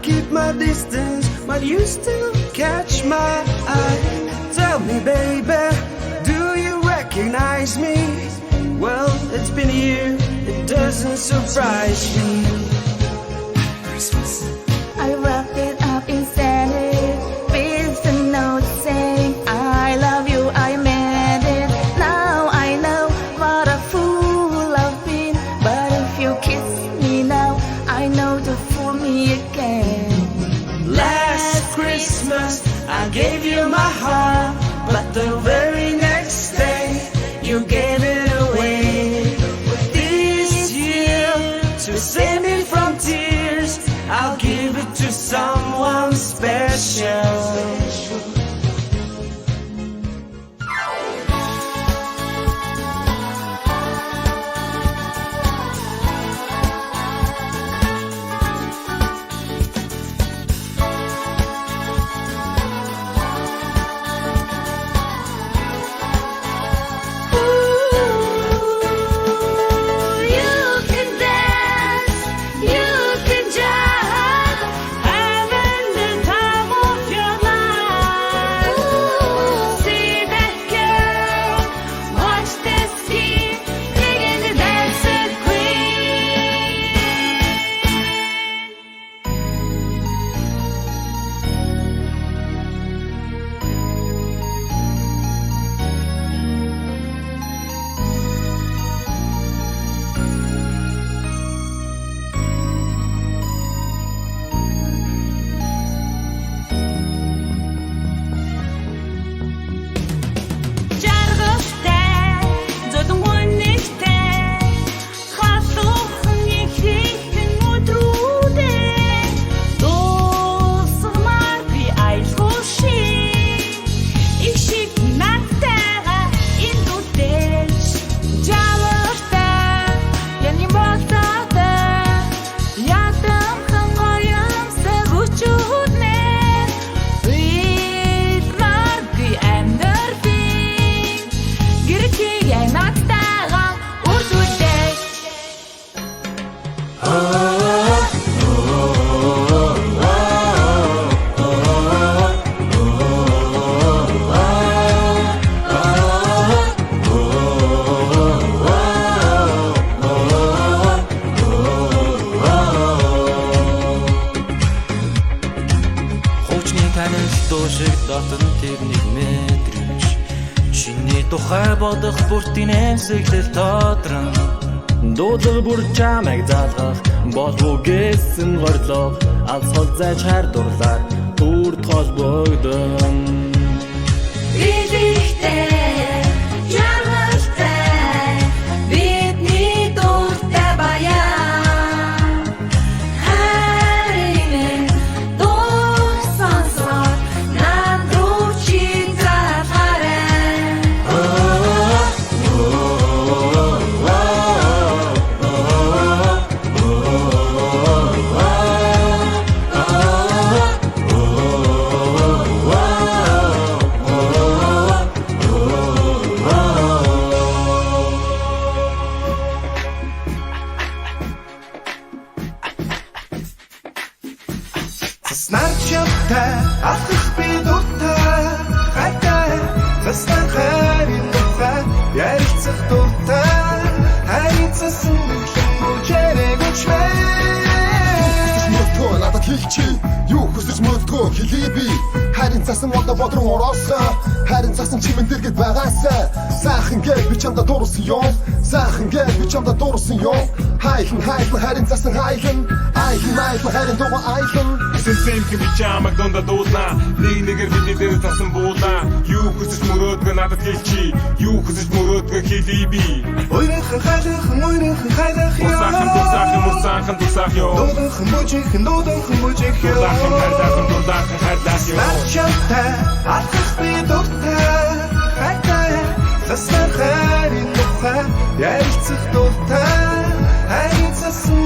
keep my distance, but you still catch my eye. Tell me, baby, do you recognize me? Well, it's been a year, it doesn't surprise me. Christmas. I wrapped it up inside it with a note saying I love you, I meant it. Now I know what a fool I've been, but if you kiss me now, I know to fool me again. Last Christmas I gave you my heart, but the very next day you gave it away. This year, to save me from tears, I'll give it to someone special. Тухай бодох бүртийн эмсэглэл тодрон дуулал бүр чамайг залгах болов гэсэн горлоо алсгол зайж хар дурлаар үрд хол богдон Билихтэй жаргалтай бидний дуртай баян харин дуусан над руу чи залгарай. Snarchapтай алхах би дуртай хайтай застай хайрын дуртай ярилцах дуртай хайцсан бүжээрэг үчмээ мөртгөө надад хэлчихье юу хүсэж мөртгөө хэлье би харин цасан удаа бодрон ороосон харин цасан чимэн дэргэд байгаасаа сайхан гээ би чамда дуурсан юм сайхан гээ би чамда дуурсан юм хайхан харин цасан хайхан харин дуга айхан Сэнсэм би чамаг донда дуулна нэгээр бидний дээр цасан буулна юу хүсэж мөрөөдгөө надад хэлчихье юу хүсэж мөрөөдгөө хэлье би Ойрхон хайлах ёо Дусах ёо Дуудан бүжих ёо Snarchapтай алхах би дуртай хайтай застай хайрын дуртай ярилцах дуртай хайцсан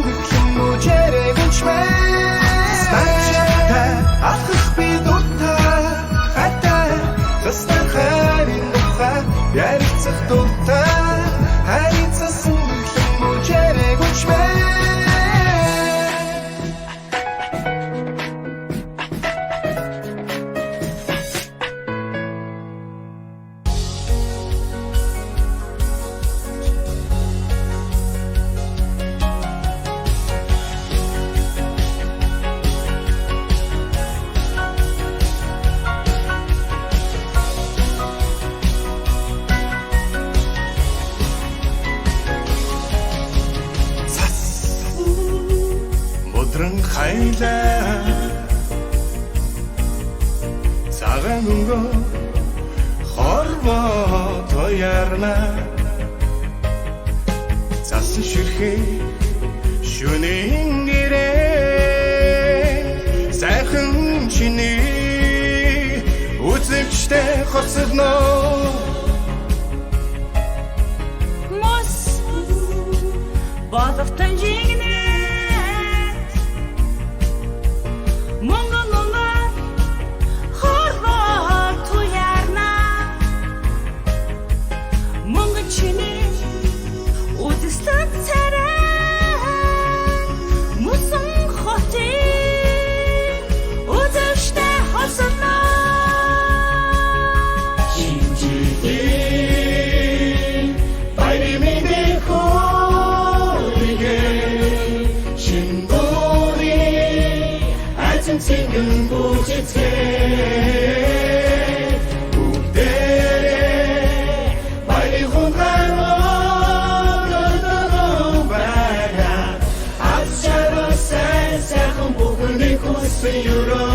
бүжээрэг үчмээ Snarchapтай алхах би дуртай хайтай застай хайрын дуртай ярилцах дуртай хайцсан бүжээрэг үчмээ Цагаан өнгөө хорвоо тоярна Цасан шүрхээ шүнийн нэрээ Сайхан чиний үзэгчтэй хоцорно Мос бодогтой жигнэс Монгол хорвоо тоярна Монгол чиний үзэсгэлэн Мусан хотын үзэгчтэй хоцорно Шинжлэлийн баярмын хөргөө Шиндорын ажим цэнгэн бүжицгээ Бүгдээрээ баярын хонгароо сайхан бүхний хүссэн юроо